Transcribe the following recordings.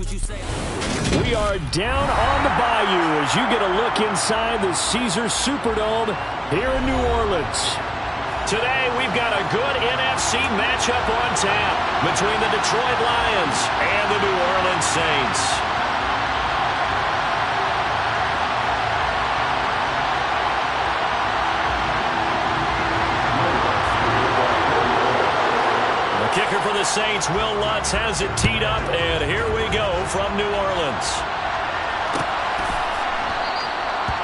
We are down on the bayou as you get a look inside the Caesars Superdome here in New Orleans. Today, we've got a good NFC matchup on tap between the Detroit Lions and the New Orleans Saints. The kicker for the Saints, Will Lutz, has it teed up, and here we go from New Orleans.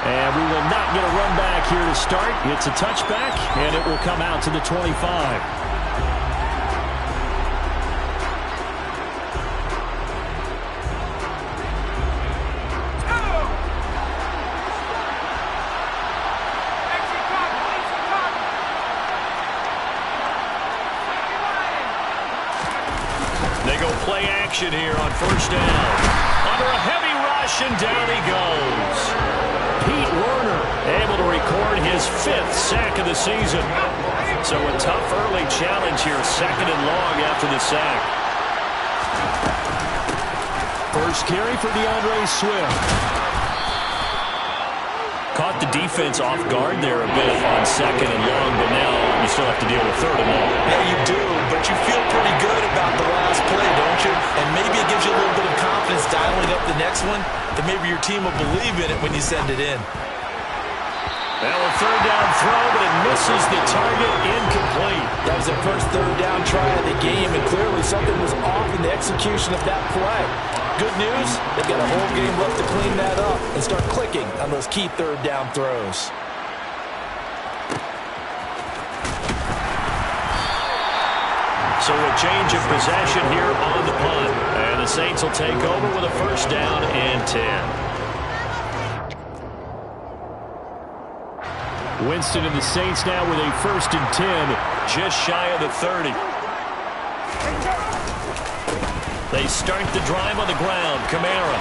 And we will not get a run back here to start. It's a touchback, and it will come out to the 25. They go play action here on first down. Under a heavy rush, and down he goes. Pete Werner able to record his 5th sack of the season. So a tough early challenge here, 2nd and long after the sack. First carry for DeAndre Swift. Caught the defense off guard there a bit on 2nd and long, but now you still have to deal with 3rd and long. Yeah, you do, but you feel pretty good about the last play, don't you? And maybe it gives you a little bit of confidence dialing up the next one, that maybe your team will believe in it when you send it in. Now a 3rd down throw, but it misses the target, incomplete. That was their first 3rd down try of the game, and clearly something was off in the execution of that play. Good news, they've got a whole game left to clean that up and start clicking on those key 3rd down throws. So a change of possession here on the punt. And the Saints will take over with a first down and 10. Winston and the Saints now with a 1st and 10, just shy of the 30. They start the drive on the ground. Kamara.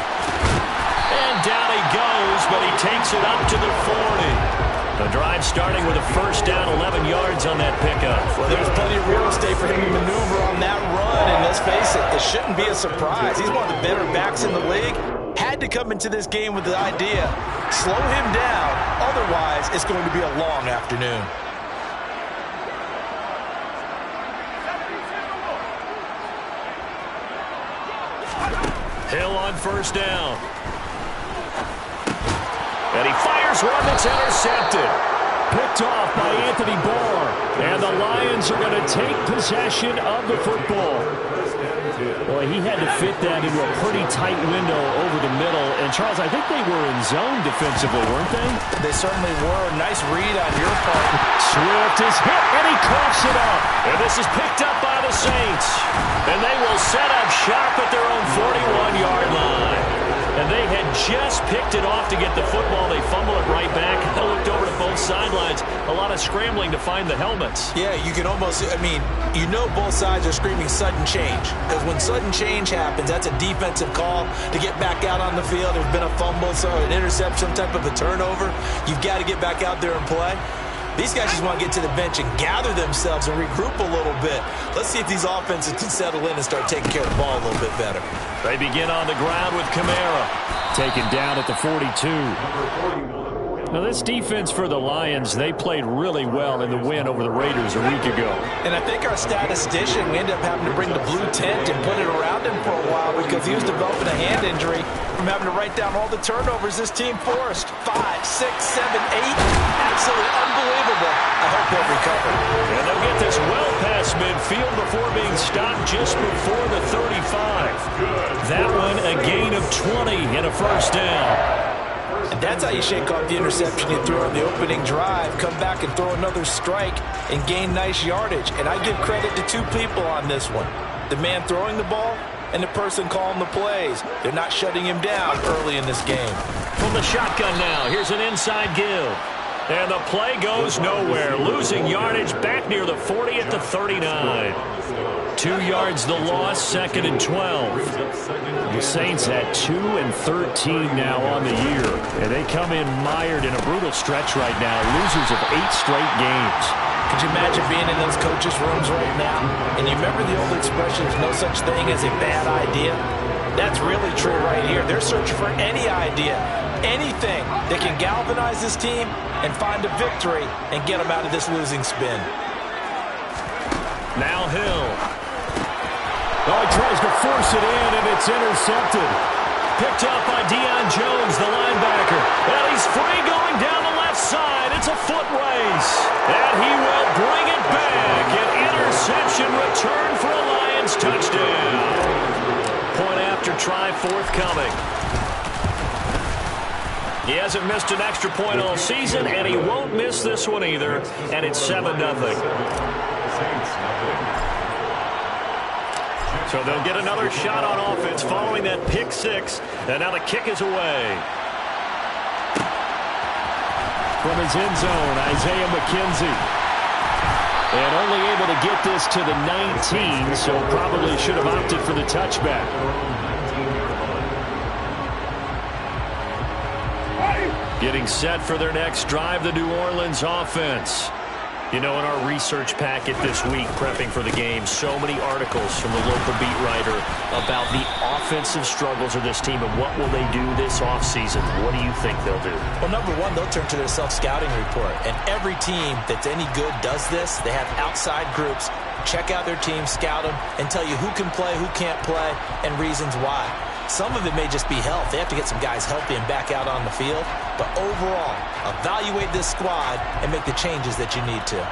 And down he goes, but he takes it up to the 40. The drive starting with a first down, 11 yards on that pickup. Well, there's plenty of real estate for him to maneuver on that run, and let's face it, it shouldn't be a surprise. He's one of the better backs in the league. Had to come into this game with the idea, slow him down, otherwise it's going to be a long afternoon. Hill on first down. And he fires one that's intercepted. Picked off by Anthony Barr. And the Lions are going to take possession of the football. Boy, he had to fit that into a pretty tight window over the middle. And, Charles, I think they were in zone defensively, weren't they? They certainly were. Nice read on your part. Swift is hit, and he coughs it up. And this is picked up by the Saints. And they will set up shop at their own 41-yard line. And they had just picked it off to get the football. They fumble it right back. They looked over to both sidelines. A lot of scrambling to find the helmets. Yeah, you can almost, I mean, you know both sides are screaming sudden change. Because when sudden change happens, that's a defensive call to get back out on the field. There's been a fumble, so an interception, some type of a turnover. You've got to get back out there and play. These guys just want to get to the bench and gather themselves and regroup a little bit. Let's see if these offenses can settle in and start taking care of the ball a little bit better. They begin on the ground with Kamara. Taken down at the 42. Now, this defense for the Lions, they played really well in the win over the Raiders a week ago. And I think our statistician, we ended up having to bring the blue tent and put it around him for a while because he was developing a hand injury from having to write down all the turnovers this team forced. 5, 6, 7, 8. Absolutely unbelievable. I hope he'll recover. And they'll get this well past midfield before being stopped just before the 35. That one a gain of 20 and a first down. And that's how you shake off the interception you threw on the opening drive, come back and throw another strike and gain nice yardage. And I give credit to 2 people on this one. The man throwing the ball and the person calling the plays. They're not shutting him down early in this game. From the shotgun now, here's an inside give. And the play goes nowhere. Losing yardage back near the 40 at the 39. 2 yards the loss, 2nd and 12. The Saints at 2 and 13 now on the year. And they come in mired in a brutal stretch right now. Losers of 8 straight games. Could you imagine being in those coaches' rooms right now? And you remember the old expression, there's no such thing as a bad idea? That's really true right here. They're searching for any idea, anything that can galvanize this team and find a victory and get them out of this losing spin. Now Hill. Oh, he tries to force it in, and it's intercepted. Picked up by Deion Jones, the linebacker. And he's free going down the left side. It's a foot race. And he will bring it back. An interception return for a Lions touchdown. Point after try forthcoming. He hasn't missed an extra point all season, and he won't miss this one either. And it's 7-0. So they'll get another shot on offense following that pick six. And now the kick is away. From his end zone, Isaiah McKenzie. And only able to get this to the 19, so probably should have opted for the touchback. Getting set for their next drive, the New Orleans offense. You know, in our research packet this week, prepping for the game, so many articles from the local beat writer about the offensive struggles of this team and what will they do this offseason. What do you think they'll do? Well, number one, they'll turn to their self-scouting report. And every team that's any good does this. They have outside groups, check out their team, scout them, and tell you who can play, who can't play, and reasons why. Some of it may just be health. They have to get some guys healthy and back out on the field. But overall, evaluate this squad and make the changes that you need to.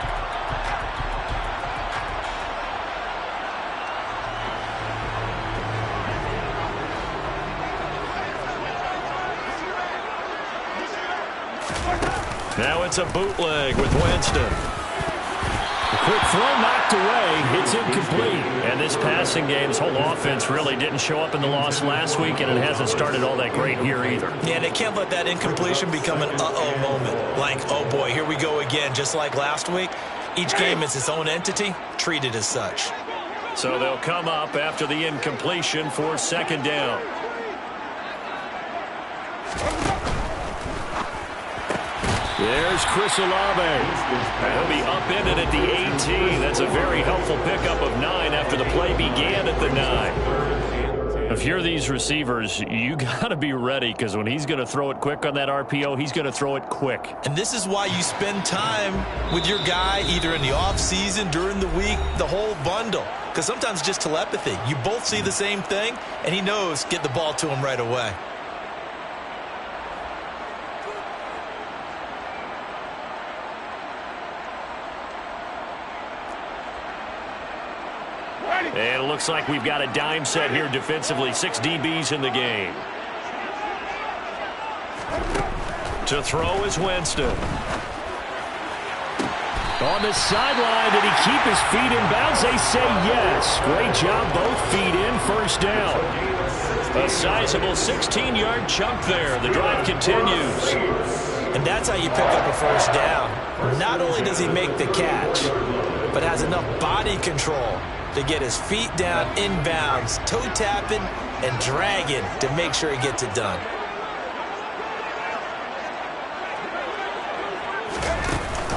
Now it's a bootleg with Winston. Quick throw knocked away. It's incomplete. And this passing game's whole offense really didn't show up in the loss last week, and it hasn't started all that great here either. Yeah, and they can't let that incompletion become an uh-oh moment. Like, oh boy, here we go again, just like last week. Each game is its own entity, treated as such. So they'll come up after the incompletion for second down. There's Chris Olave. He'll be upended at the 18. That's a very helpful pickup of 9 after the play began at the 9. If you're these receivers, you got to be ready, because when he's going to throw it quick on that RPO, he's going to throw it quick. And this is why you spend time with your guy either in the offseason, during the week, the whole bundle. Because sometimes just telepathy. You both see the same thing, and he knows get the ball to him right away. And it looks like we've got a dime set here defensively. 6 DBs in the game. To throw is Winston. On the sideline, did he keep his feet in bounds? They say yes. Great job, both feet in, first down. A sizable 16-yard chunk there. The drive continues. And that's how you pick up a first down. Not only does he make the catch, but has enough body control to get his feet down inbounds, toe tapping and dragging to make sure he gets it done.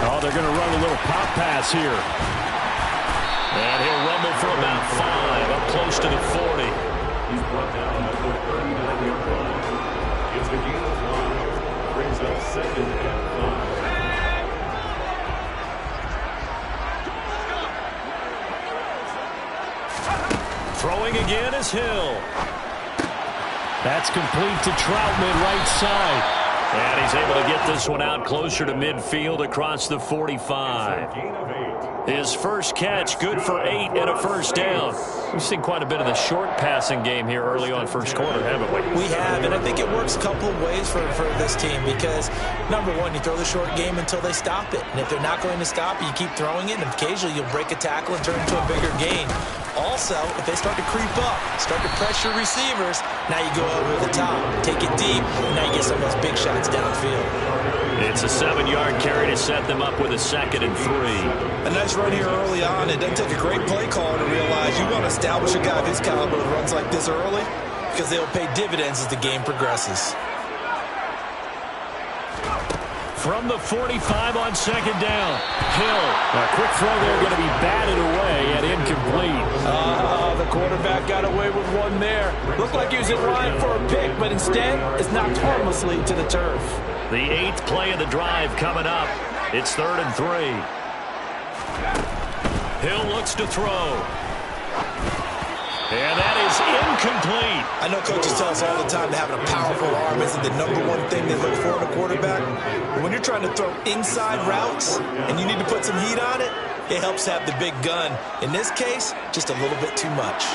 Oh, they're going to run a little pop pass here. And he'll rumble for about 5, up close to the 40. He's brought down at the 39-yard line. It's the game of line. Brings up second and 5. Throwing again is Hill. That's complete to Troutman, right side. And he's able to get this one out closer to midfield across the 45. His first catch, good for 8 and a first down. We've seen quite a bit of the short passing game here early on first quarter, haven't we? We have, and I think it works a couple of ways for this team because, number one, you throw the short game until they stop it. And if they're not going to stop it, you keep throwing it, and occasionally you'll break a tackle and turn it into a bigger gain. Also, if they start to creep up, start to pressure receivers, now you go over the top, take it deep, and now you get some of those big shots downfield. It's a 7-yard carry to set them up with a 2nd and 3. A nice run here early on. It doesn't take a great play caller to realize you want to establish a guy of his caliber that runs like this early because they'll pay dividends as the game progresses. From the 45 on second down. Hill. A quick throw there going to be batted away and incomplete. The quarterback got away with one there. Looked like he was in line for a pick, but instead it's knocked harmlessly to the turf. The 8th play of the drive coming up. It's 3rd and 3. Hill looks to throw. And that is incomplete. I know coaches tell us all the time that having a powerful arm isn't the #1 thing they look for in a quarterback. But when you're trying to throw inside routes and you need to put some heat on it, it helps to have the big gun. In this case, just a little bit too much.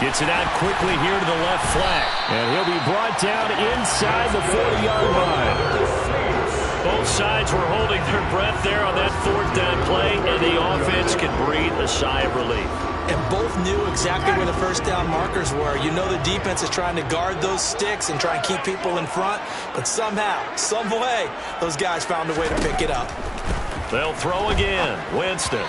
Gets it out quickly here to the left flat. And he'll be brought down inside the 40-yard line. Both sides were holding their breath there on that 4th down play, and the offense can breathe a sigh of relief. And both knew exactly where the first down markers were. You know the defense is trying to guard those sticks and try and keep people in front, but somehow, some way, those guys found a way to pick it up. They'll throw again. Winston.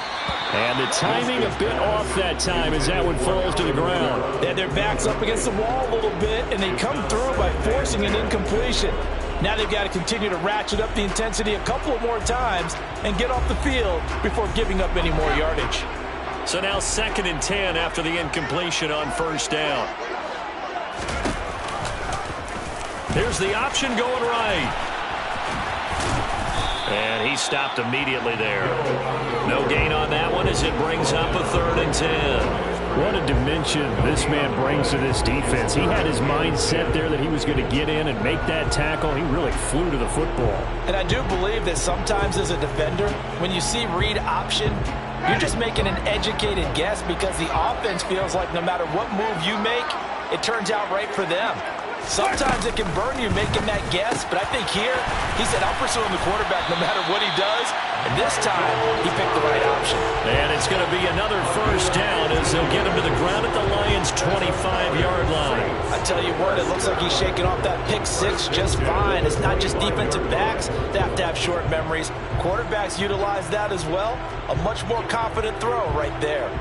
And the timing a bit off that time as that one falls to the ground. They had their backs up against the wall a little bit, and they come through by forcing an incompletion. Now they've got to continue to ratchet up the intensity a couple of more times and get off the field before giving up any more yardage. So now 2nd and 10 after the incompletion on 1st down. Here's the option going right. And he stopped immediately there. No gain on that one as it brings up a 3rd and 10. What a dimension this man brings to this defense. He had his mind set there that he was going to get in and make that tackle. He really flew to the football. And I do believe that sometimes as a defender, when you see read option, you're just making an educated guess because the offense feels like no matter what move you make, it turns out right for them. Sometimes it can burn you making that guess, but I think here, he said, I'm pursuing the quarterback no matter what he does, and this time, he picked the right option. And it's going to be another 1st down as they'll get him to the ground at the Lions' 25-yard line. I tell you what, it looks like he's shaking off that pick 6 just fine. It's not just defensive backs that have to have short memories. Quarterbacks utilize that as well. A much more confident throw right there.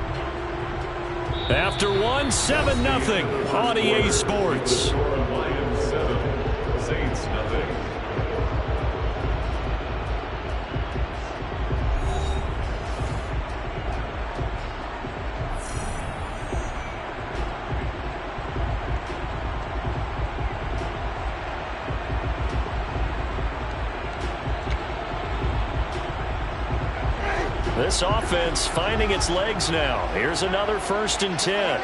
After 1, 7-0 on EA Sports. Lions 7, Saints 0. This offense finding its legs now. Here's another 1st and 10.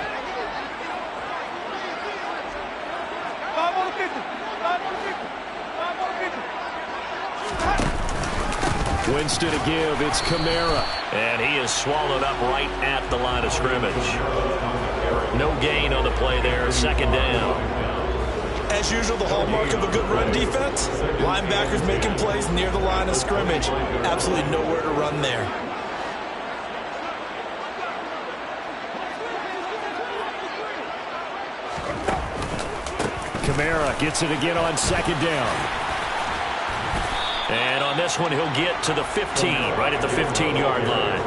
Winston to give. It's Kamara. And he is swallowed up right at the line of scrimmage. No gain on the play there. 2nd down. As usual, the hallmark of a good run defense, linebackers making plays near the line of scrimmage. Absolutely nowhere to run there. Kamara gets it again on 2nd down. And on this one, he'll get to the 15, right at the 15-yard line.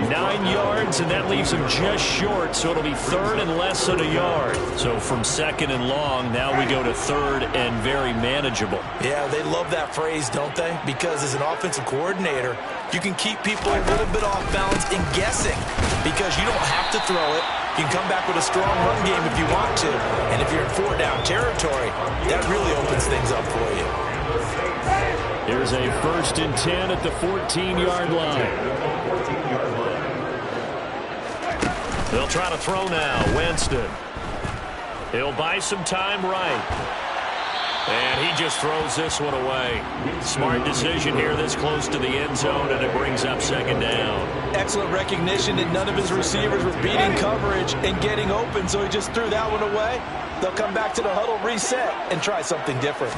9 yards, and that leaves him just short, so it'll be 3rd and less than a yard. So from 2nd and long, now we go to 3rd and very manageable. Yeah, they love that phrase, don't they? Because as an offensive coordinator, you can keep people a little bit off balance and guessing because you don't have to throw it. You can come back with a strong run game if you want to. And if you're in 4-down territory, that really opens things up for you. Here's a 1st and 10 at the 14-yard line. They'll try to throw now. Winston. He'll buy some time right. And he just throws this one away. Smart decision here this close to the end zone, and it brings up 2nd down. Excellent recognition that none of his receivers were beating coverage and getting open, so he just threw that one away. They'll come back to the huddle, reset, and try something different.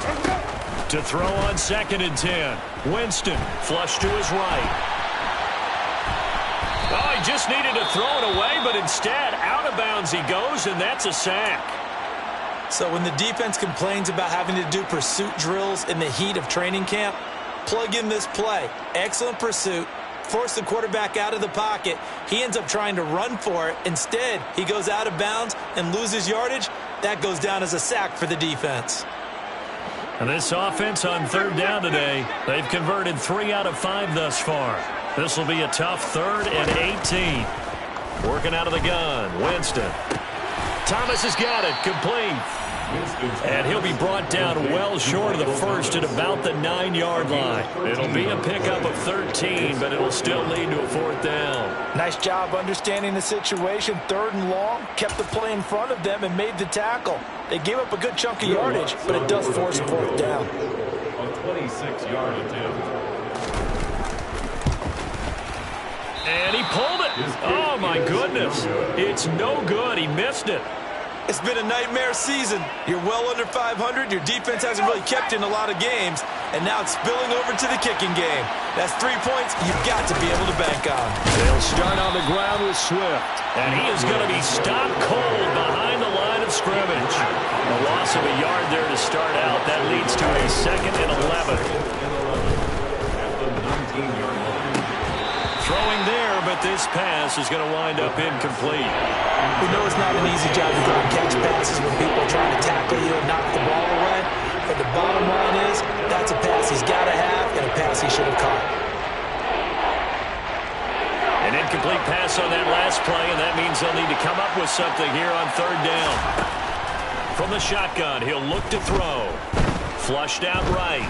To throw on 2nd and 10. Winston flush to his right. Oh, he just needed to throw it away, but instead, out of bounds he goes, and that's a sack. So when the defense complains about having to do pursuit drills in the heat of training camp, plug in this play. Excellent pursuit, force the quarterback out of the pocket. He ends up trying to run for it. Instead, he goes out of bounds and loses yardage. That goes down as a sack for the defense. And this offense on third down today, they've converted 3 out of 5 thus far. This will be a tough 3rd and 18. Working out of the gun, Winston. Thomas has got it, complete. And he'll be brought down well short of the first at about the 9-yard line. It'll be a pickup of 13, but it'll still lead to a 4th down. Nice job understanding the situation. 3rd and long, kept the play in front of them and made the tackle. They gave up a good chunk of yardage, but it does force a 4th down. A 26-yard attempt. And he pulled it. Oh, my goodness. It's no good. He missed it. It's been a nightmare season. You're well under 500. Your defense hasn't really kept in a lot of games, and now it's spilling over to the kicking game. That's 3 points you've got to be able to bank on. They'll start on the ground with Swift. And he is going to be stopped cold behind the line of scrimmage. A loss of a yard there to start out. That leads to a 2nd and 11. At the 19-yard line. Throwing there, but this pass is going to wind up incomplete. We know it's not an easy job to go and catch passes when people are trying to tackle you and knock the ball away. But the bottom line is, that's a pass he's got to have and a pass he should have caught. An incomplete pass on that last play, and that means they'll need to come up with something here on 3rd down. From the shotgun, he'll look to throw. Flushed out right.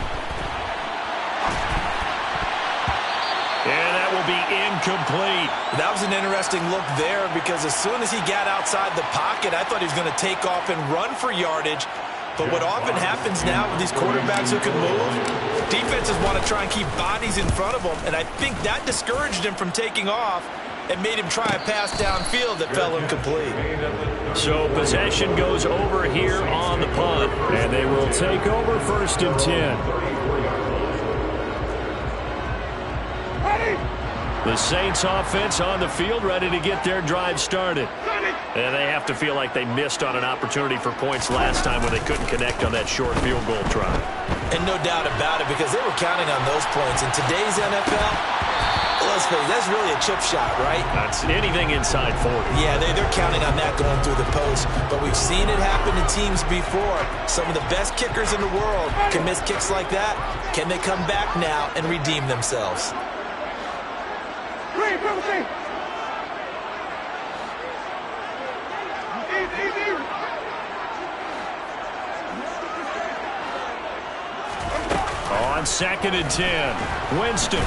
And that will be incomplete. That was an interesting look there because as soon as he got outside the pocket, I thought he was going to take off and run for yardage. But what often happens now with these quarterbacks who can move, defenses want to try and keep bodies in front of them, and I think that discouraged him from taking off and made him try a pass downfield that fell incomplete. So possession goes over here on the punt, and they will take over 1st and 10. The Saints offense on the field, ready to get their drive started. And they have to feel like they missed on an opportunity for points last time when they couldn't connect on that short field goal try. And no doubt about it, because they were counting on those points. In today's NFL, let's face it, that's really a chip shot, right? That's anything inside 40. Yeah, they're counting on that going through the post. But we've seen it happen to teams before. Some of the best kickers in the world can miss kicks like that. Can they come back now and redeem themselves? On 2nd and 10, Winston.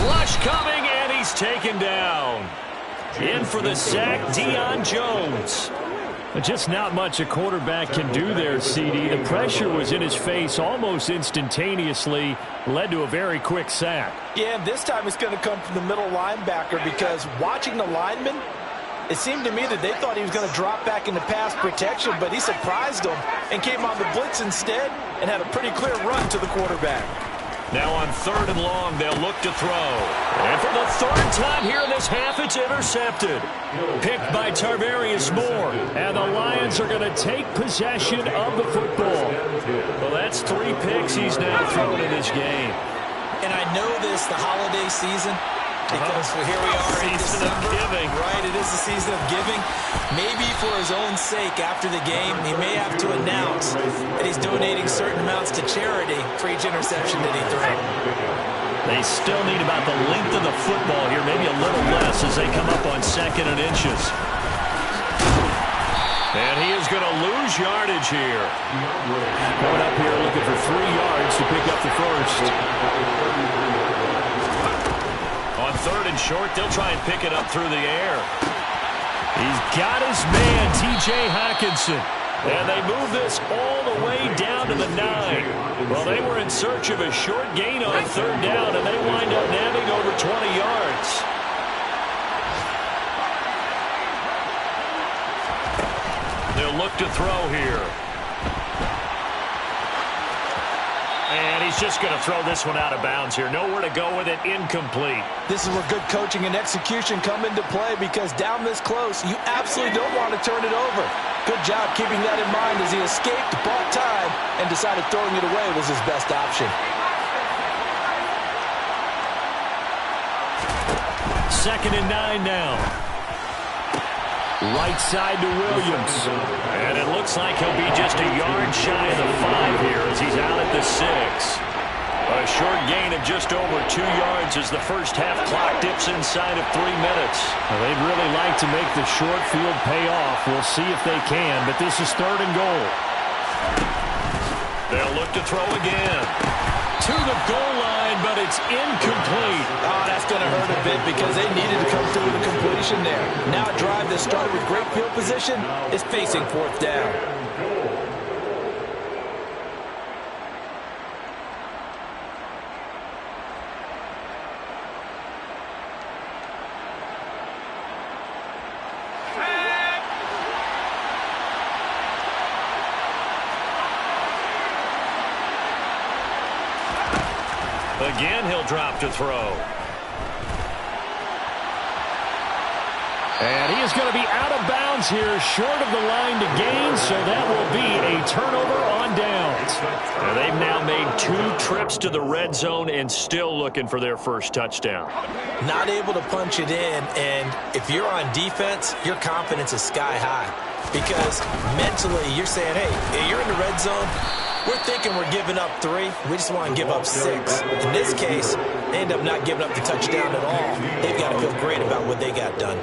Rush coming, and he's taken down. In for the sack, Deion Jones. Just not much a quarterback can do there, CD. The pressure was in his face almost instantaneously, led to a very quick sack. Yeah, and this time it's going to come from the middle linebacker because watching the lineman, it seemed to me that they thought he was going to drop back into pass protection, but he surprised them and came on the blitz instead and had a pretty clear run to the quarterback. Now on 3rd and long, they'll look to throw. And for the 3rd time here in this half, it's intercepted. Picked by Tarvarius Moore. And the Lions are going to take possession of the football. Well, that's 3 picks he's now thrown in this game. And I know this, the holiday season, because here we are in December. Giving. Right, it is the season of giving. Maybe for his own sake after the game, he may have to announce that he's donating certain amounts to charity for each interception that he threw. They still need about the length of the football here, maybe a little less as they come up on 2nd and inches. And he is going to lose yardage here. Going up here looking for 3 yards to pick up the first. On 3rd and short, they'll try and pick it up through the air. He's got his man, T.J. Hockenson. And they move this all the way down to the 9. Well, they were in search of a short gain on 3rd down, and they wind up nabbing over 20 yards. They'll look to throw here. And he's just going to throw this one out of bounds here. Nowhere to go with it. Incomplete. This is where good coaching and execution come into play because down this close, you absolutely don't want to turn it over. Good job keeping that in mind as he escaped, bought time, and decided throwing it away was his best option. 2nd and 9 now. Right side to Williams. And it looks like he'll be just a yard shy of the 5 here as he's out at the 6. A short gain of just over 2 yards as the first half clock dips inside of 3 minutes. Well, they'd really like to make the short field pay off. We'll see if they can, but this is 3rd and goal. They'll look to throw again. To the goal line, but it's incomplete. Oh, that's going to hurt a bit because they needed to come through with a completion there. Now a drive that started with great field position is facing 4th down. Again, he'll drop to throw. And he is going to be out of bounds here, short of the line to gain, so that will be a turnover on downs. And they've now made 2 trips to the red zone and still looking for their first touchdown. Not able to punch it in, and if you're on defense, your confidence is sky high. Because mentally, you're saying, hey, you're in the red zone, we're thinking we're giving up 3. We just want to give up 6. In this case, they end up not giving up the touchdown at all. They've got to feel great about what they got done.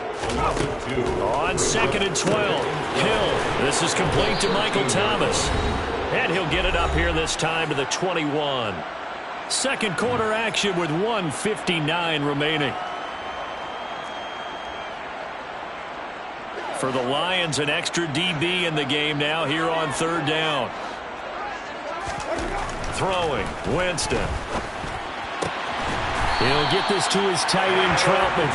On 2nd and 12, Hill. This is complete to Michael Thomas. And he'll get it up here this time to the 21. Second quarter action with 1:59 remaining. For the Lions, an extra DB in the game now here on 3rd down. Throwing, Winston. He'll get this to his tight end, Troutman.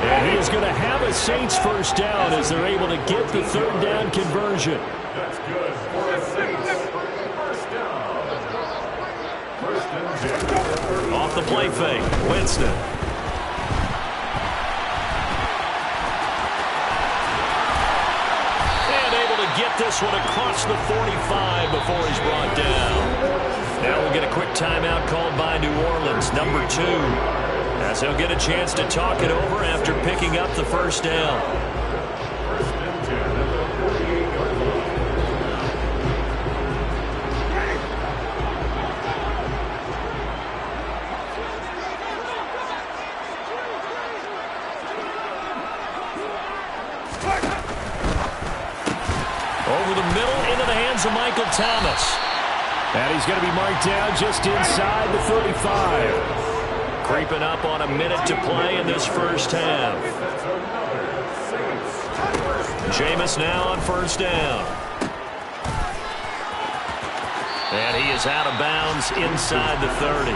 And he is going to have a Saints first down as they're able to get the 3rd down conversion. That's good for a Saints first down. First and 10. Off the play fake, Winston. And able to get this one across the 45 before he's brought down. Now we'll get a quick timeout called by New Orleans, number 2, as he'll get a chance to talk it over after picking up the first down. First and 10 at the 48-yard line. Over the middle, into the hands of Michael Thomas. And he's going to be marked down just inside the 35. Creeping up on a minute to play in this first half. Jameis now on first down. And he is out of bounds inside the 30.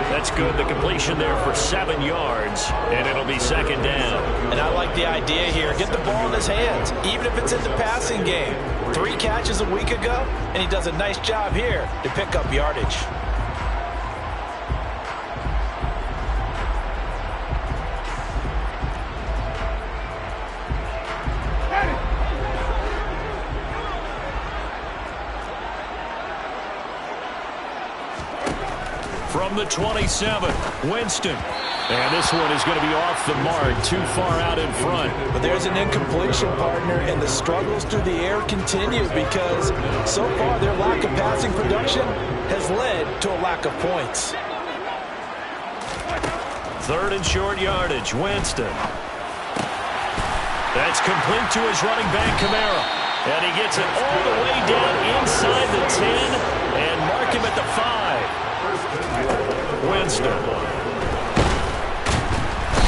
That's good. The completion there for 7 yards, and it'll be 2nd down. And I like the idea here. Get the ball in his hands, even if it's in the passing game. 3 catches a week ago, and he does a nice job here to pick up yardage. From the 27, Winston. And this one is going to be off the mark, too far out in front. But there's an incompletion, partner, and the struggles through the air continue because so far their lack of passing production has led to a lack of points. 3rd and short yardage, Winston. That's complete to his running back, Kamara. And he gets it all the way down inside the 10 and mark him at the 5. Winston.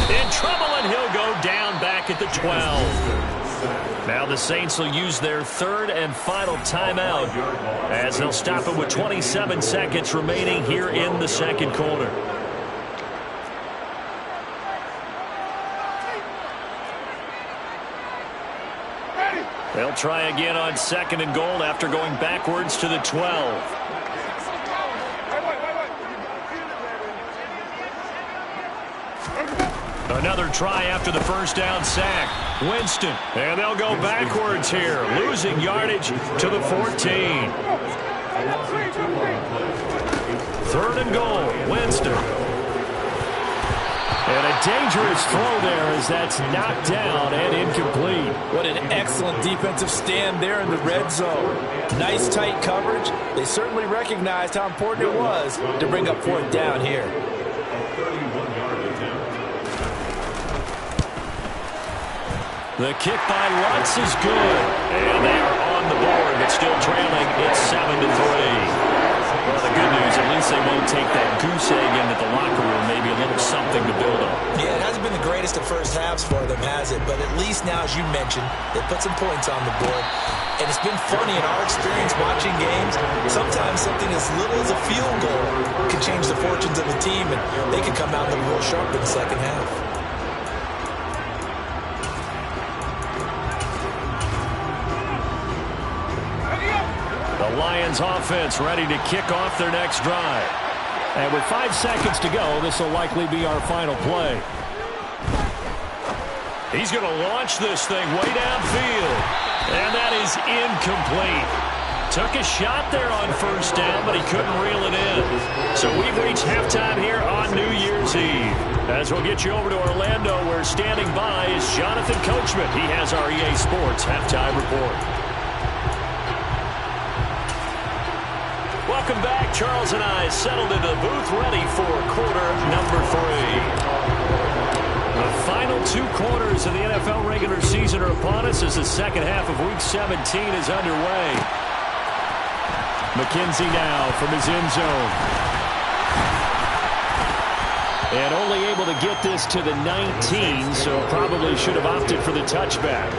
In trouble, and he'll go down back at the 12. Now the Saints will use their 3rd and final timeout as they'll stop it with 27 seconds remaining here in the 2nd quarter. They'll try again on 2nd and goal after going backwards to the 12. Another try after the first down sack. Winston, and they'll go backwards here, losing yardage to the 14. 3rd and goal, Winston. And a dangerous throw there as that's knocked down and incomplete. What an excellent defensive stand there in the red zone. Nice tight coverage. They certainly recognized how important it was to bring up fourth down here. The kick by Lutz is good. And they are on the board, but still trailing. It's 7-3. Well, the good news, at least they won't take that goose egg into the locker room. Maybe a little something to build on. Yeah, it hasn't been the greatest of first halves for them, has it? But at least now, as you mentioned, they put some points on the board. And it's been funny in our experience watching games. Sometimes something as little as a field goal can change the fortunes of a team, and they can come out looking real sharp in the second half. The Lions offense ready to kick off their next drive. And with 5 seconds to go, this will likely be our final play. He's going to launch this thing way downfield. And that is incomplete. Took a shot there on first down, but he couldn't reel it in. So we've reached halftime here on New Year's Eve. As we'll get you over to Orlando, where standing by is Jonathan Coachman. He has our EA Sports halftime report. Welcome back. Charles and I settled into the booth ready for quarter number 3. The final 2 quarters of the NFL regular season are upon us as the second half of Week 17 is underway. McKenzie now from his end zone. And only able to get this to the 19, so probably should have opted for the touchback.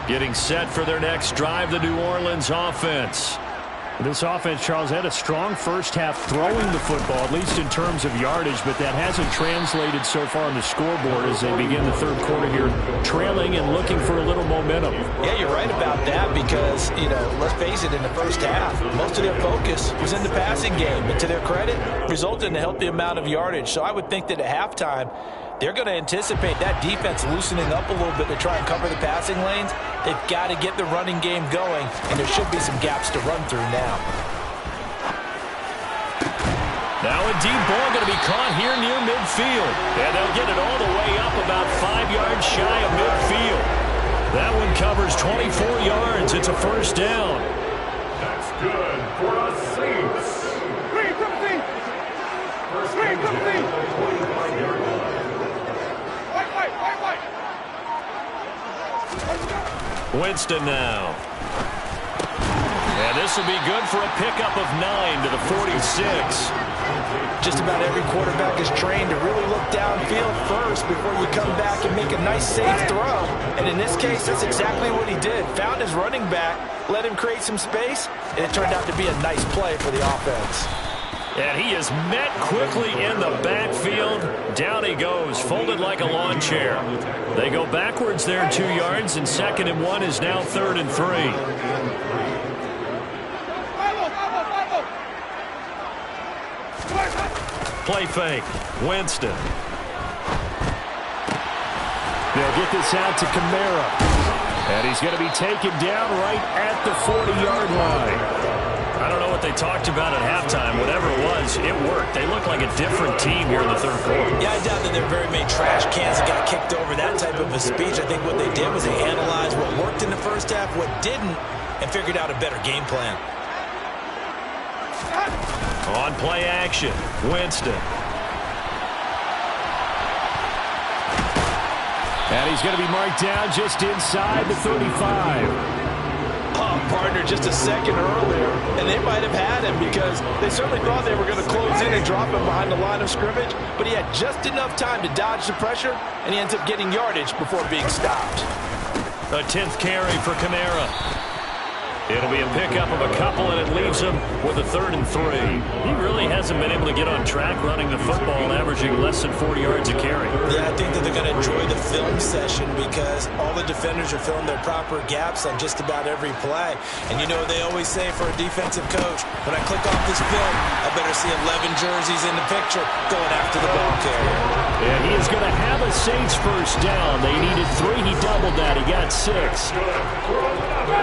Getting set for their next drive, the New Orleans offense. This offense, Charles, had a strong first half throwing the football, at least in terms of yardage, but that hasn't translated so far on the scoreboard as they begin the third quarter here, trailing and looking for a little momentum. Yeah, you're right about that because, let's face it, in the first half, most of their focus was in the passing game. But to their credit, resulted in a healthy amount of yardage. So I would think that at halftime, they're going to anticipate that defense loosening up a little bit to try and cover the passing lanes. They've got to get the running game going, and there should be some gaps to run through now. Now a deep ball going to be caught here near midfield. And they'll get it all the way up about 5 yards shy of midfield. That one covers 24 yards. It's a first down. That's good for a Saints. First and 10, 25-yard line. Winston now. And this will be good for a pickup of 9 to the 46. Just about every quarterback is trained to really look downfield first before you come back and make a nice, safe throw. And in this case, that's exactly what he did. Found his running back, let him create some space, and it turned out to be a nice play for the offense. And he is met quickly in the backfield. Down he goes, folded like a lawn chair. They go backwards there 2 yards, and 2nd and 1 is now 3rd and 3. Play fake. Winston. They'll get this out to Kamara. And he's going to be taken down right at the 40-yard line. I don't know what they talked about at halftime. Whatever it was, it worked. They look like a different team here in the third quarter. Yeah, I doubt that there are very many trash cans that got kicked over, that type of a speech. I think what they did was they analyzed what worked in the first half, what didn't, and figured out a better game plan. On play action, Winston. And he's going to be marked down just inside the 35. Partner just a second earlier, and they might have had him because they certainly thought they were going to close in and drop him behind the line of scrimmage, but he had just enough time to dodge the pressure, and he ends up getting yardage before being stopped. A 10th carry for Kamara. It'll be a pickup of a couple, and it leaves him with a 3rd and 3. He really hasn't been able to get on track running the football, averaging less than 40 yards a carry. Yeah, I think that they're going to enjoy the film session because all the defenders are filling their proper gaps on just about every play. And you know what they always say for a defensive coach, when I click off this film, I better see 11 jerseys in the picture going after the ball carrier. And he is going to have a Saints first down. They needed 3. He doubled that. He got 6.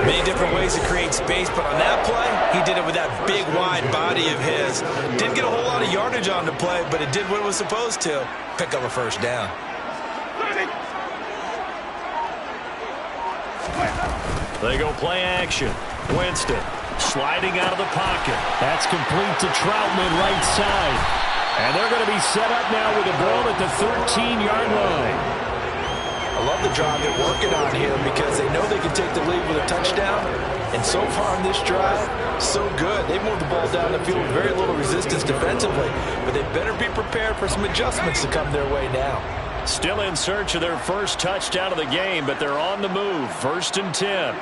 Many different ways to create create space, but on that play, he did it with that big, wide body of his. Didn't get a whole lot of yardage on the play, but it did what it was supposed to. Pick up a first down. They go play action. Winston sliding out of the pocket. That's complete to Troutman, right side. And they're going to be set up now with the ball at the 13-yard line. I love the drive they're working on here because they know they can take the lead with a touchdown. And so far in this drive, so good. They moved the ball down the field with very little resistance defensively. But they better be prepared for some adjustments to come their way now. Still in search of their first touchdown of the game, but they're on the move. 1st and 10.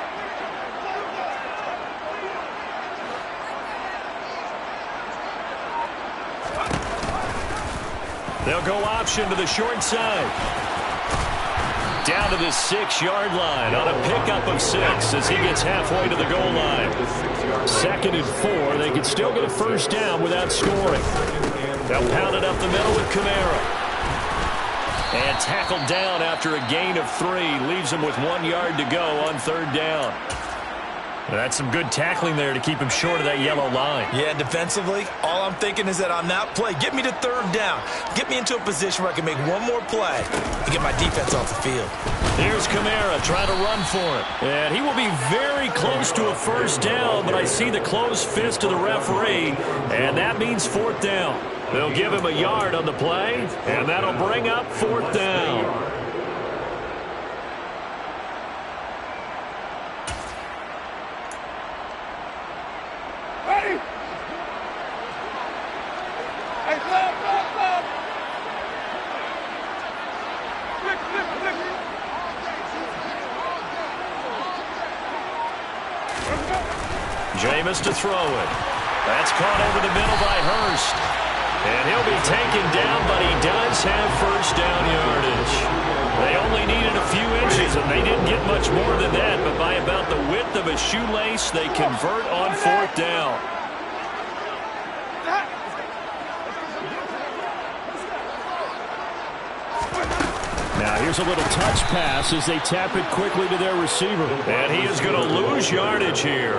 They'll go option to the short side. Down to the 6-yard line on a pickup of 6 as he gets halfway to the goal line. 2nd and 4. They can still get a first down without scoring. They'll pound it up the middle with Kamara. And tackled down after a gain of 3. Leaves him with 1 yard to go on 3rd down. That's some good tackling there to keep him short of that yellow line. Yeah, defensively, all I'm thinking is that on that play, get me to 3rd down. Get me into a position where I can make one more play and get my defense off the field. Here's Kamara trying to run for it. And he will be very close to a first down, but I see the closed fist of the referee, and that means 4th down. They'll give him a yard on the play, and that'll bring up 4th down. Jameis to throw it. That's caught over the middle by Hurst. And he'll be taken down, but he does have first down yardage. They only needed a few inches, and they didn't get much more than that. But by about the width of a shoelace, they convert on 4th down. Now here's a little touch pass as they tap it quickly to their receiver. And he is going to lose yardage here.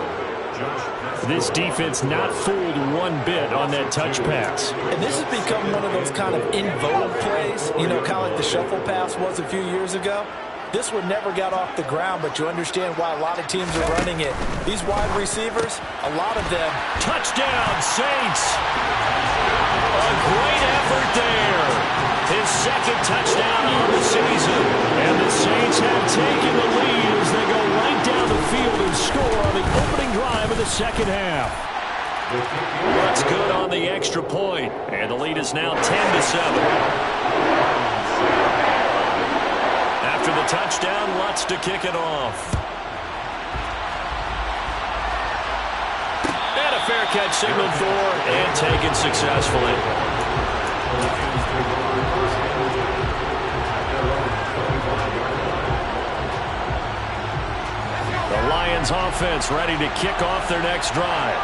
This defense not fooled one bit on that touch pass. And this has become one of those kind of in vogue plays, you know, kind of like the shuffle pass was a few years ago. This one never got off the ground, but you understand why a lot of teams are running it. These wide receivers, a lot of them. Touchdown, Saints. A great effort there. His 2nd touchdown on the season. And the Saints have taken the lead as they go right down the field and score on the opening drive of the 2nd half. That's good on the extra point. And the lead is now 10-7. After the touchdown, Lutz to kick it off. And a fair catch signaled for and taken successfully. The Lions offense ready to kick off their next drive.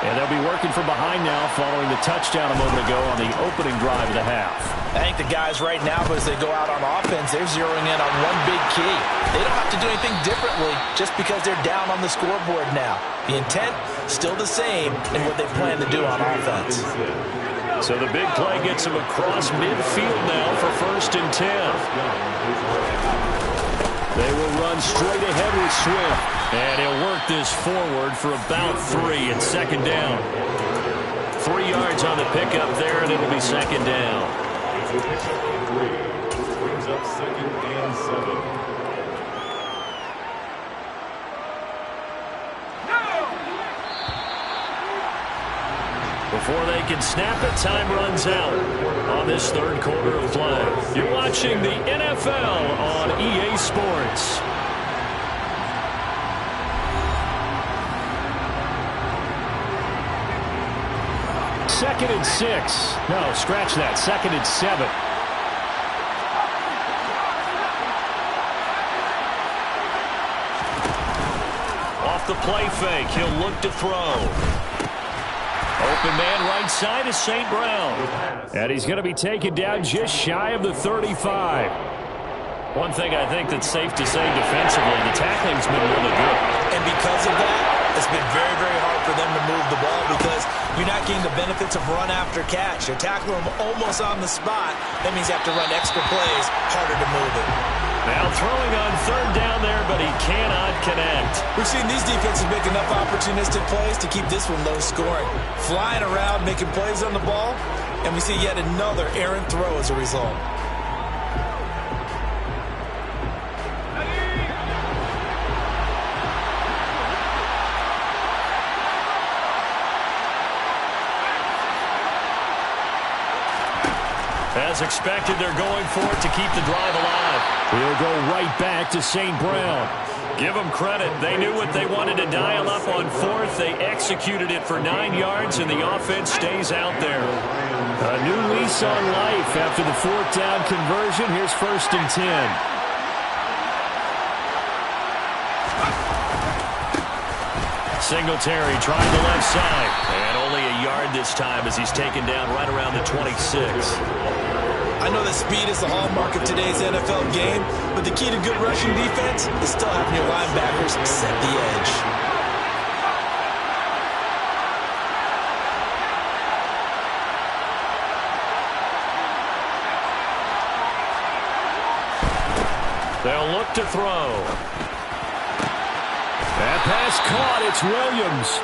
And they'll be working from behind now following the touchdown a moment ago on the opening drive of the half. I think the guys right now, as they go out on offense, they're zeroing in on one big key. They don't have to do anything differently just because they're down on the scoreboard now. The intent, still the same in what they plan to do on offense. So the big play gets him across midfield now for 1st and 10. They will run straight ahead with Swift. And he'll work this forward for about 3 and 2nd down. 3 yards on the pickup there, and it'll be 2nd down. Brings up 2nd and 7. Before they can snap it, time runs out on this 3rd quarter of play. You're watching the NFL on EA Sports. Second and 6. No, scratch that. 2nd and 7. Off the play fake, he'll look to throw. Open man right side is St. Brown. And he's going to be taken down just shy of the 35. One thing I think that's safe to say defensively, the tackling's been really good. And because of that, It's been very, very hard for them to move the ball because you're not getting the benefits of run after catch. You're tackling them almost on the spot. That means you have to run extra plays, harder to move it. Now throwing on third down there, but he cannot connect. We've seen these defenses make enough opportunistic plays to keep this one low scoring. Flying around, making plays on the ball, and we see yet another errant throw as a result. As expected, they're going for it to keep the drive alive. He'll go right back to St. Brown. Give them credit. They knew what they wanted to dial up on fourth. They executed it for 9 yards, and the offense stays out there. A new lease on life after the fourth down conversion. Here's 1st and 10. Singletary trying the left side. And only a yard this time as he's taken down right around the 26. I know that speed is the hallmark of today's NFL game, but the key to good rushing defense is still having your linebackers set the edge. They'll look to throw. That pass caught. It's Williams.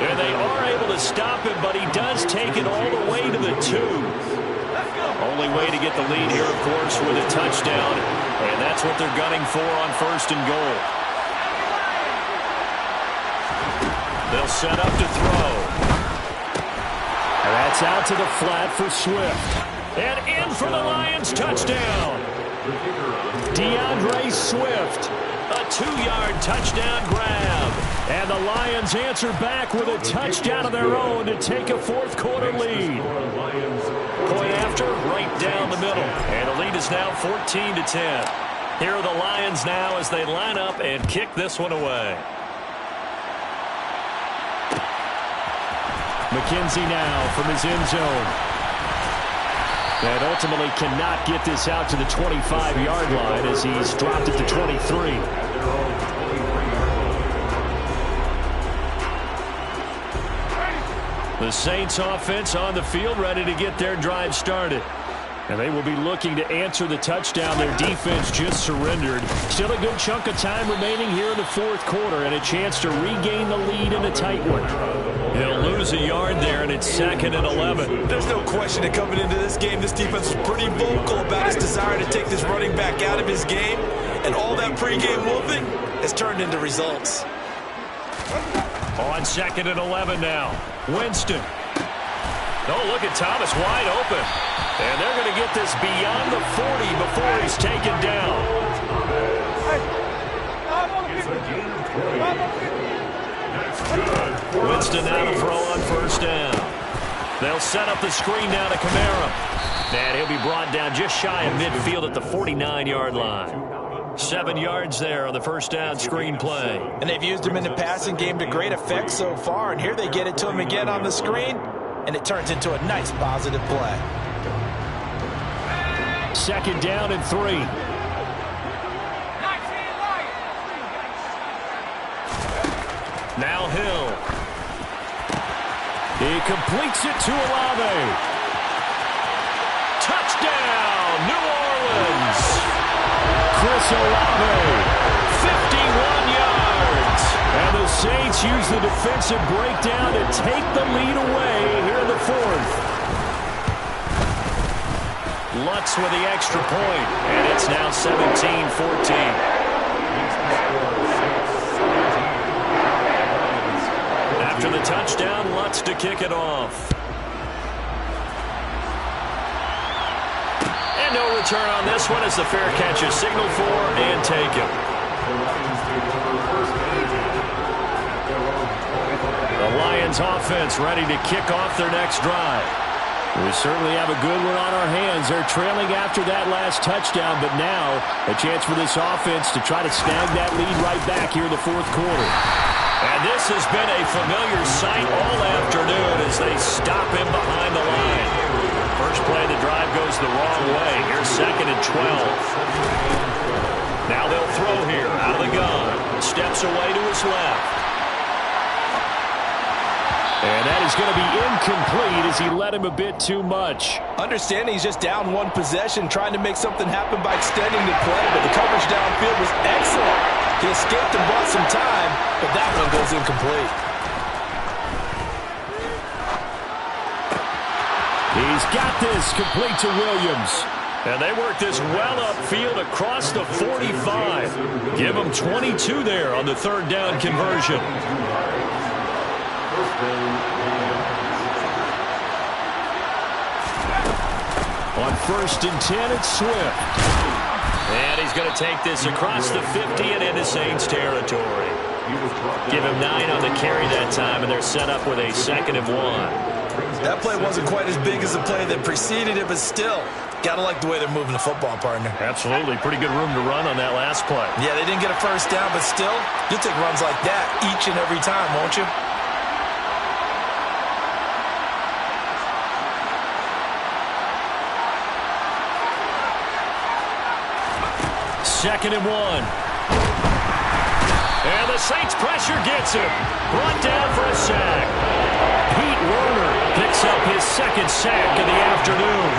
And they are able to stop him, but he does take it all the way to the 2. Only way to get the lead here, of course, with a touchdown. And that's what they're gunning for on 1st and goal. They'll set up to throw. And that's out to the flat for Swift. And in for the Lions touchdown. DeAndre Swift. A 2-yard touchdown grab. And the Lions answer back with a touchdown of their own to take a fourth-quarter lead. Point after, right down the middle. And the lead is now 14-10. Here are the Lions now as they line up and kick this one away. McKenzie now from his end zone. And ultimately cannot get this out to the 25-yard line as he's dropped it to 23. The Saints offense on the field ready to get their drive started. And they will be looking to answer the touchdown their defense just surrendered. Still a good chunk of time remaining here in the fourth quarter and a chance to regain the lead in a tight one. He'll lose a yard there, and it's 2nd and 11. There's no question that coming into this game, this defense was pretty vocal about his desire to take this running back out of his game. And all that pregame whooping has turned into results. On 2nd and 11 now. Winston. Oh, look at Thomas wide open. And they're going to get this beyond the 40 before he's taken down. Winston now to throw on 1st down. They'll set up the screen now to Kamara. And he'll be brought down just shy of midfield at the 49-yard line. 7 yards there on the 1st down screen play. And they've used him in the passing game to great effect so far. And here they get it to him again on the screen. And it turns into a nice positive play. 2nd down and 3. Now Hill. He completes it to Olave. Touchdown, New Orleans. Chris Olave. 51 yards. And the Saints use the defensive breakdown to take the lead away here in the fourth. Lutz with the extra point, and it's now 17-14. After the touchdown, Lutz to kick it off. And no return on this one as the fair catch is signaled for and taken. The Lions offense ready to kick off their next drive. We certainly have a good one on our hands. They're trailing after that last touchdown, but now a chance for this offense to try to snag that lead right back here in the fourth quarter. And this has been a familiar sight all afternoon as they stop him behind the line. First play of the drive goes the wrong way. Here's 2nd and 12. Now they'll throw here out of the gun. Steps away to his left. And that is going to be incomplete as he led him a bit too much. Understanding he's just down one possession, trying to make something happen by extending the play, but the coverage downfield was excellent. He escaped and bought some time, but that one goes incomplete. He's got this complete to Williams. And they work this well upfield across the 45. Give them 22 there on the third down conversion. On 1st and 10, it's Swift. And he's going to take this across the 50 and into Saints territory. Give him 9 on the carry that time, and they're set up with a 2nd and 1. That play wasn't quite as big as the play that preceded it, but still, gotta like the way they're moving the football, partner. Absolutely. Pretty good room to run on that last play. Yeah, they didn't get a first down, but still, you'll take runs like that each and every time, won't you? Second and 1. And the Saints pressure gets him. Brought down for a sack. Pete Werner picks up his 2nd sack of the afternoon.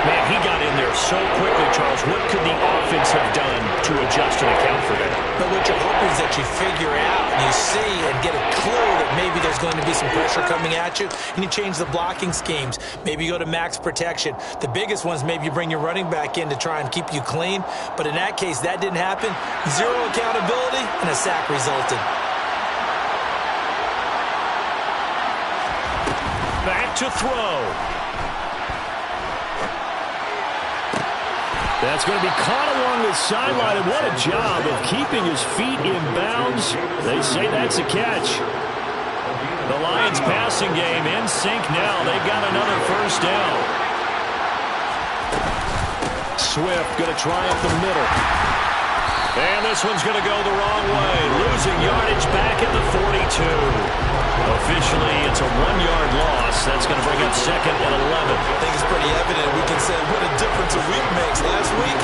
Man, he got in there so quickly, Charles. What could the offense have done to adjust and account for that? But what you're hoping is that you figure out and you see and get a clue that maybe there's going to be some pressure coming at you, and you change the blocking schemes. Maybe you go to max protection. The biggest ones, maybe you bring your running back in to try and keep you clean. But in that case, that didn't happen. 0 accountability, and a sack resulted. Back to throw. That's going to be caught along the sideline, and what a job of keeping his feet in bounds. They say that's a catch. The Lions passing game in sync now. They've got another first down. Swift going to try up the middle. And this one's going to go the wrong way. Losing yardage back at the 42. Officially, it's a 1-yard loss. That's going to bring up 2nd and 11. I think it's pretty evident. We can say what a difference a week makes. Last week,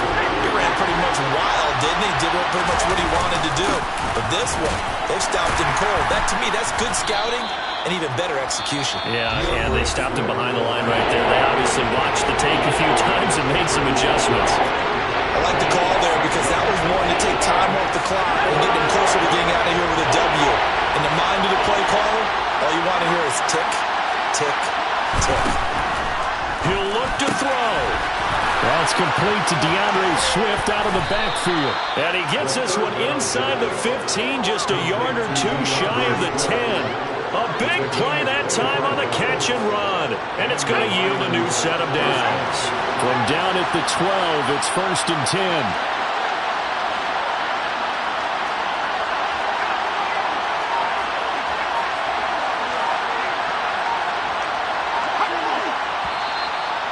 he ran pretty much wild, didn't he? Did pretty much what he wanted to do. But this one, they stopped him cold. That, to me, that's good scouting and even better execution. Yeah, and they stopped him behind the line right there. They obviously watched the tape a few times and made some adjustments. I like the call there because that was one to take time off the clock and get them closer to getting out of here with a W. In the mind of the play caller, all you want to hear is tick, tick, tick. He'll look to throw. That's complete to DeAndre Swift out of the backfield. And he gets this one inside the 15, just a yard or 2 shy of the 10. A big play that time on the catch and run. And it's going to yield a new set of downs. From down at the 12, it's 1st and 10.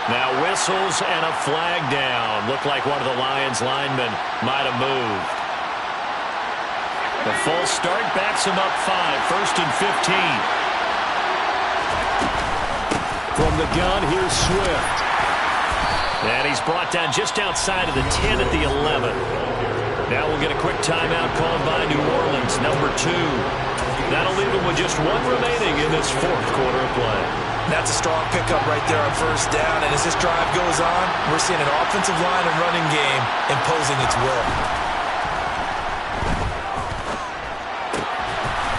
Now whistles and a flag down. Looked like one of the Lions linemen might have moved. The full start backs him up 5. 1st and 15. From the gun, here's Swift. And he's brought down just outside of the 10 at the 11. Now we'll get a quick timeout called by New Orleans, number 2. That'll leave him with just 1 remaining in this 4th quarter of play. That's a strong pickup right there on 1st down. And as this drive goes on, we're seeing an offensive line and running game imposing its will.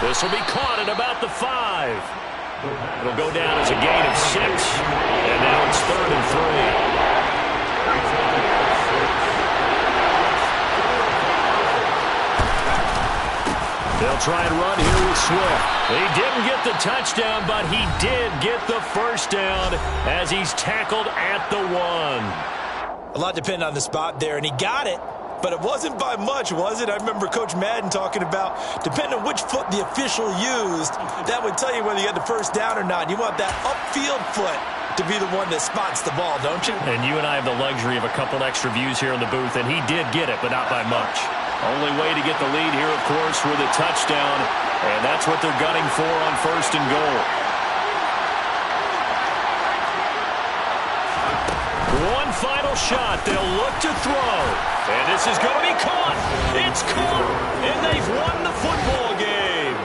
This will be caught at about the 5. It'll go down as a gain of 6. And now it's 3rd and 3. They'll try and run here with Swift. He didn't get the touchdown, but he did get the first down as he's tackled at the 1. A lot depended on the spot there, and he got it. But it wasn't by much, was it? I remember Coach Madden talking about, depending on which foot the official used, that would tell you whether you had the first down or not. You want that upfield foot to be the one that spots the ball, don't you? And you and I have the luxury of a couple extra views here in the booth, and he did get it, but not by much. Only way to get the lead here, of course, with a touchdown, and that's what they're gunning for on 1st and goal. One final shot. They'll look to throw. And this is going to be caught. It's caught. And they've won the football game.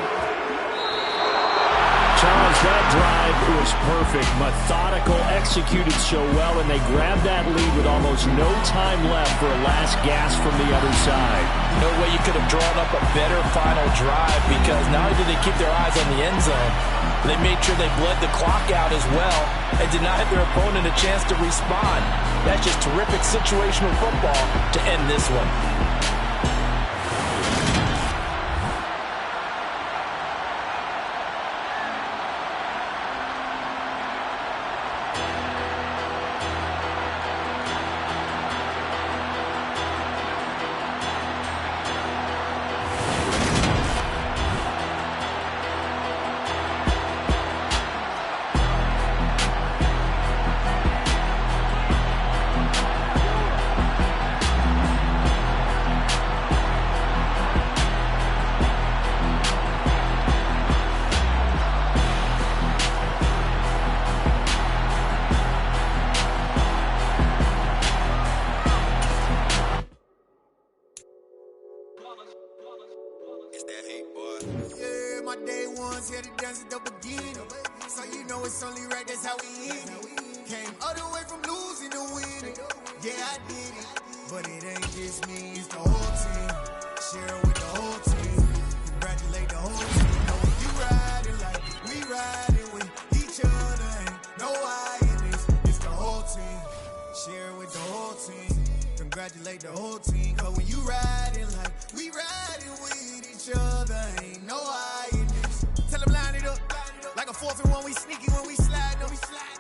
Charles, that drive was perfect. Methodical, executed so well, and they grabbed that lead with almost no time left for a last gasp from the other side. No way you could have drawn up a better final drive, because not only did they keep their eyes on the end zone, they made sure they bled the clock out as well and denied their opponent a chance to respond. That's just terrific situational football to end this one. Congratulate the whole team, cause when you riding like we riding with each other, ain't no I in this. Tell them line it up, like a 4th and 1, we sneaky when we slide them.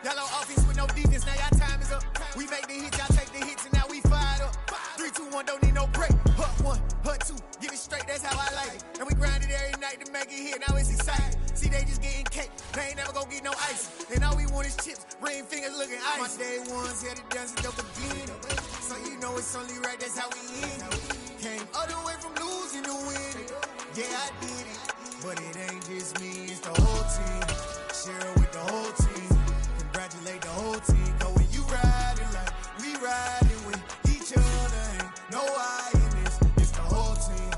Y'all on offense with no defense, now y'all time is up. We make the hits, y'all take the hits, and now we fired up. 3, 2, 1, don't need no break. Hut 1, hut 2, get it straight, that's how I like it. And we grind it every night to make it hit, now it's exciting. See, they just getting cake, they ain't never gonna get no ice. And all we want is chips, ring fingers looking ice. My day ones had it done since the beginning. So you know it's only right, that's how we end it. Came all the way from losing to winning. Yeah, I did it, but it ain't just me, it's the whole team. Share it with the whole team. Congratulate the whole team, cause when you riding like we riding with each other, ain't no I in this, it's the whole team.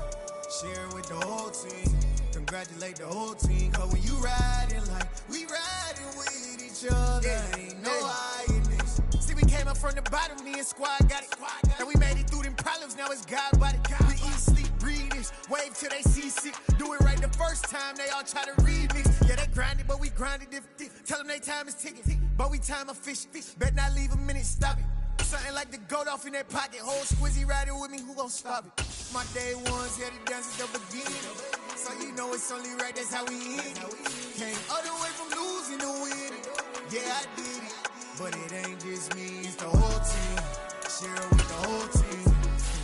Share it with the whole team. Congratulate the whole team, cause when you riding like we riding with each other, ain't no I in this. See, we came up from the bottom, me and squad got it. And we made it through them problems, now it's God body. We eat, sleep, breathe this, wave till they see sick. Do it right the first time, they all try to remix. Yeah, they grinded, but we grinded different. Tell them they time is ticking, but we time efficient. Bet not leave a minute, stop it. Something like the goat off in their pocket. Whole squizzy riding with me, who gon' stop it? My day ones had it done since the beginning. So you know it's only right, that's how we end it. Came all the way from losing to winning. Yeah, I did it, but it ain't just me, it's the whole team. Share it with the whole team.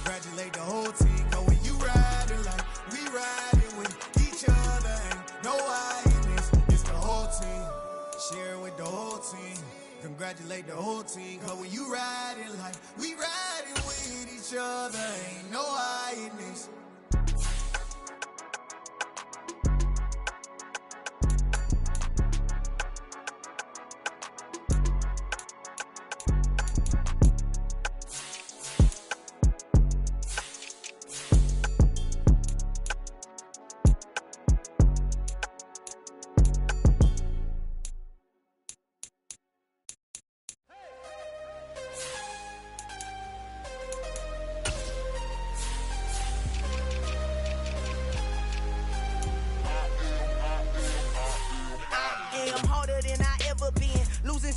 Congratulate the whole team, cause when you riding like we riding with each other, ain't no I in this, it's the whole team. Share it with the whole team. Congratulate the whole team, cause when you riding like we riding with each other, ain't no I in this.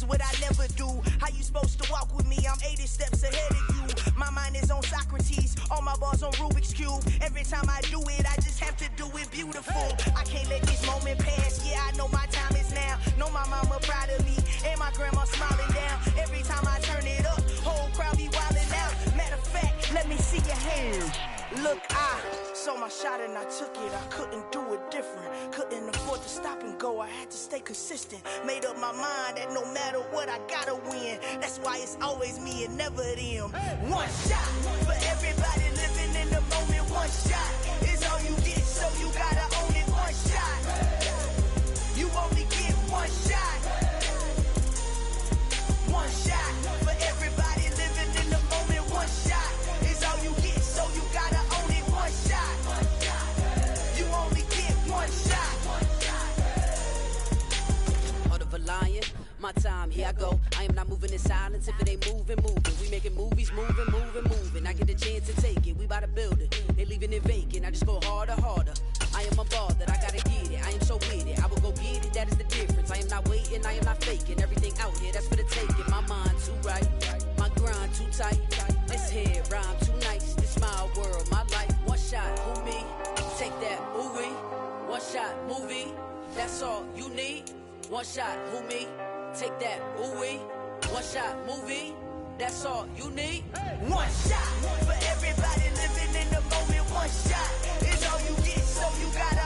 What I never do. How you supposed to walk with me? I'm 80 steps ahead of you. My mind is on Socrates, all my bars on Rubik's Cube. Every time I do it, I just have to do it beautiful. I can't let this moment pass. Yeah, I know my time is now. Know my mama proud of me, and my grandma smiling down. Every time I turn it up, whole crowd be wilding out. Matter of fact, let me see your hands. Look, I saw my shot and I took it. I couldn't do it different. Couldn't afford to stop and go. I had to stay consistent. Made up my mind that no matter what, I gotta win. That's why it's always me and never them. One shot for everybody living in the moment. One shot is all you get, so you gotta own it. One shot. You only get one shot. One shot for everybody living in the moment. One shot is all you get, so you gotta own it. One shot. You only get one shot. ain't moving. We making movies, moving. I get a chance to take it, we bout to build it. They leaving it vacant, I just go harder. I am a ball that I gotta get it. I am so with it, I will go get it, that is the difference. I am not waiting, I am not faking. Everything out here, that's for the taking. My mind too right, my grind too tight. This head rhyme too nice. This my world, my life. One shot, who me? Take that, ooh wee. One shot, movie. That's all you need. One shot, who me? Take that, ooh wee. One shot, movie. That's all you need. One shot for everybody living in the moment. One shot is all you get, so you gotta